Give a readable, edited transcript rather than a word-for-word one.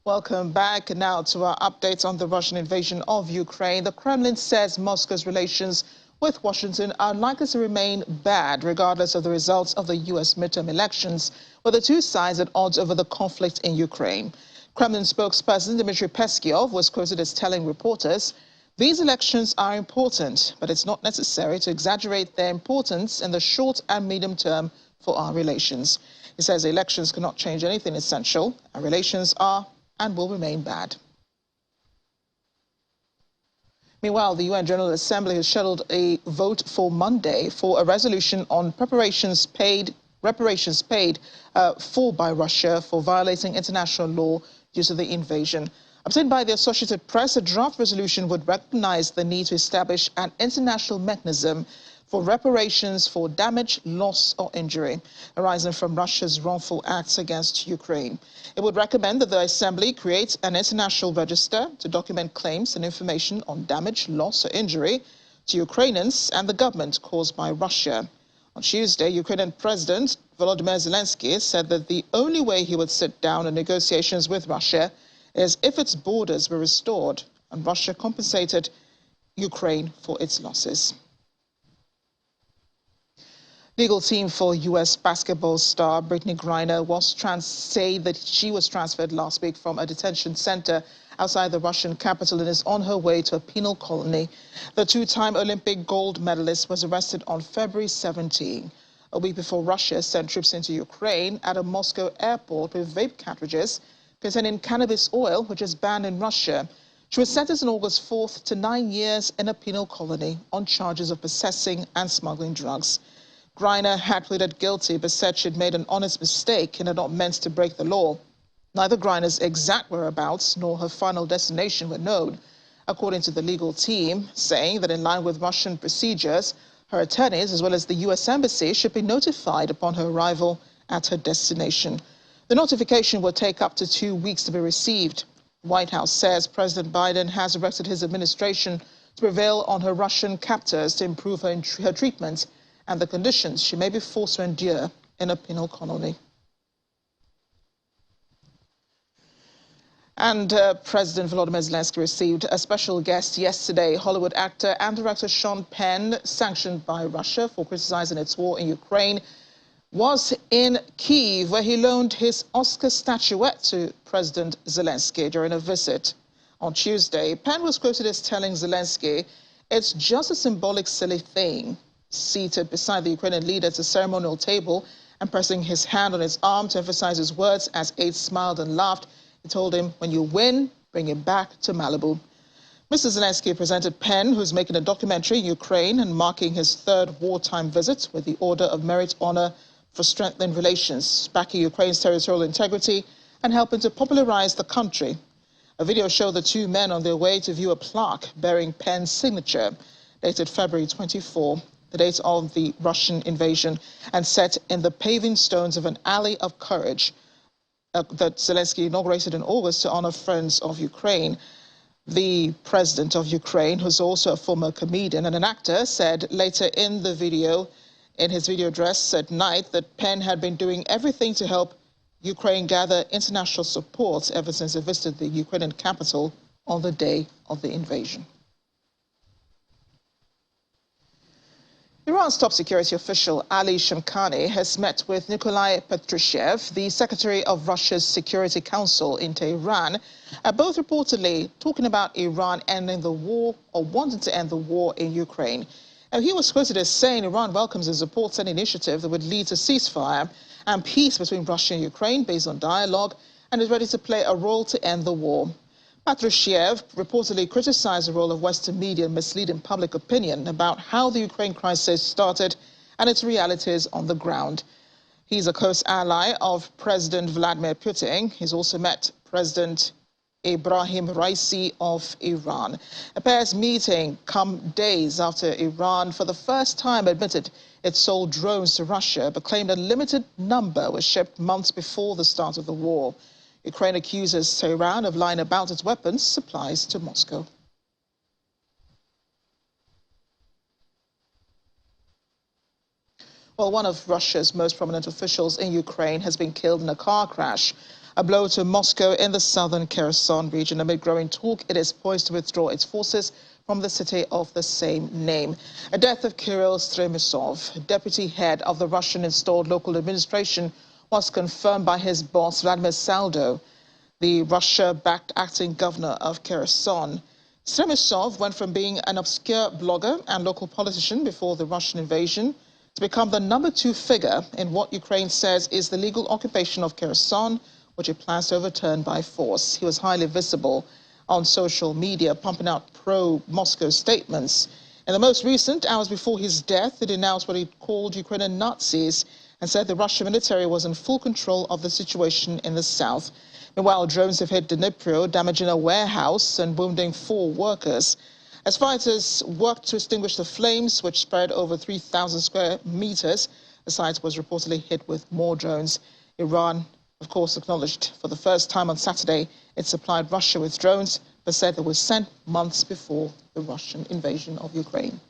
Welcome back. Now to our updates on the Russian invasion of Ukraine. The Kremlin says Moscow's relations with Washington are likely to remain bad regardless of the results of the U.S. midterm elections, with the two sides at odds over the conflict in Ukraine. Kremlin spokesperson Dmitry Peskov was quoted as telling reporters, "These elections are important, but it's not necessary to exaggerate their importance in the short and medium term for our relations." He says the elections cannot change anything essential. Our relations are and will remain bad. Meanwhile, the UN General Assembly has scheduled a vote for Monday for a resolution on reparations paid for by Russia for violating international law due to the invasion. Obtained by the Associated Press, a draft resolution would recognize the need to establish an international mechanism for reparations for damage, loss or injury arising from Russia's wrongful acts against Ukraine. It would recommend that the Assembly create an international register to document claims and information on damage, loss or injury to Ukrainians and the government caused by Russia. On Tuesday, Ukrainian President Volodymyr Zelensky said that the only way he would sit down in negotiations with Russia is if its borders were restored and Russia compensated Ukraine for its losses. Legal team for U.S. basketball star Brittney Griner say that she was transferred last week from a detention center outside the Russian capital and is on her way to a penal colony. The two-time Olympic gold medalist was arrested on February 17, a week before Russia sent troops into Ukraine at a Moscow airport with vape cartridges containing cannabis oil, which is banned in Russia. She was sentenced on August 4th to 9 years in a penal colony on charges of possessing and smuggling drugs. Griner had pleaded guilty but said she'd made an honest mistake and had not meant to break the law. Neither Griner's exact whereabouts nor her final destination were known, according to the legal team, saying that in line with Russian procedures, her attorneys as well as the U.S. Embassy should be notified upon her arrival at her destination. The notification will take up to 2 weeks to be received. The White House says President Biden has directed his administration to prevail on her Russian captors to improve her treatment and the conditions she may be forced to endure in a penal colony. And President Volodymyr Zelensky received a special guest yesterday. Hollywood actor and director Sean Penn, sanctioned by Russia for criticizing its war in Ukraine, was in Kyiv, where he loaned his Oscar statuette to President Zelensky during a visit. On Tuesday, Penn was quoted as telling Zelensky, "It's just a symbolic, silly thing." Seated beside the Ukrainian leader at a ceremonial table and pressing his hand on his arm to emphasize his words as aides smiled and laughed, he told him, "When you win, bring him back to Malibu." Mr. Zelensky presented Penn, who's making a documentary in Ukraine and marking his third wartime visit, with the Order of Merit honor for strengthening relations, backing Ukraine's territorial integrity and helping to popularize the country. A video showed the two men on their way to view a plaque bearing Penn's signature, dated February 24. The date of the Russian invasion, and set in the paving stones of an alley of courage that Zelensky inaugurated in August to honor friends of Ukraine. The president of Ukraine, who's also a former comedian and an actor, said later in the video, in his video address at night, that Penn had been doing everything to help Ukraine gather international support ever since he visited the Ukrainian capital on the day of the invasion. Iran's top security official, Ali Shamkhani, has met with Nikolai Patrushev, the secretary of Russia's Security Council in Tehran, both reportedly talking about Iran ending the war or wanting to end the war in Ukraine. Now, he was quoted as saying Iran welcomes and supports any initiative that would lead to ceasefire and peace between Russia and Ukraine based on dialogue, and is ready to play a role to end the war. Patrushev reportedly criticized the role of Western media in misleading public opinion about how the Ukraine crisis started and its realities on the ground. He's a close ally of President Vladimir Putin. He's also met President Ibrahim Raisi of Iran. A pair's meeting come days after Iran, for the first time, admitted it sold drones to Russia, but claimed a limited number were shipped months before the start of the war. Ukraine accuses Tehran of lying about its weapons supplies to Moscow. Well, one of Russia's most prominent officials in Ukraine has been killed in a car crash. a blow to Moscow in the southern Kherson region. Amid growing talk, it is poised to withdraw its forces from the city of the same name. A death of Kirill Stremisov, deputy head of the Russian-installed local administration, was confirmed by his boss, Vladimir Saldo, the Russia-backed acting governor of Kherson. Stremisov went from being an obscure blogger and local politician before the Russian invasion to become the #2 figure in what Ukraine says is the legal occupation of Kherson, which it plans to overturn by force. He was highly visible on social media, pumping out pro-Moscow statements. In the most recent hours before his death, he denounced what he called Ukrainian Nazis and said the Russian military was in full control of the situation in the south. Meanwhile, drones have hit Dnipro, damaging a warehouse and wounding 4 workers. As fighters worked to extinguish the flames, which spread over 3,000 square meters, the site was reportedly hit with more drones. Iran, of course, acknowledged for the first time on Saturday it supplied Russia with drones, but said they were sent months before the Russian invasion of Ukraine.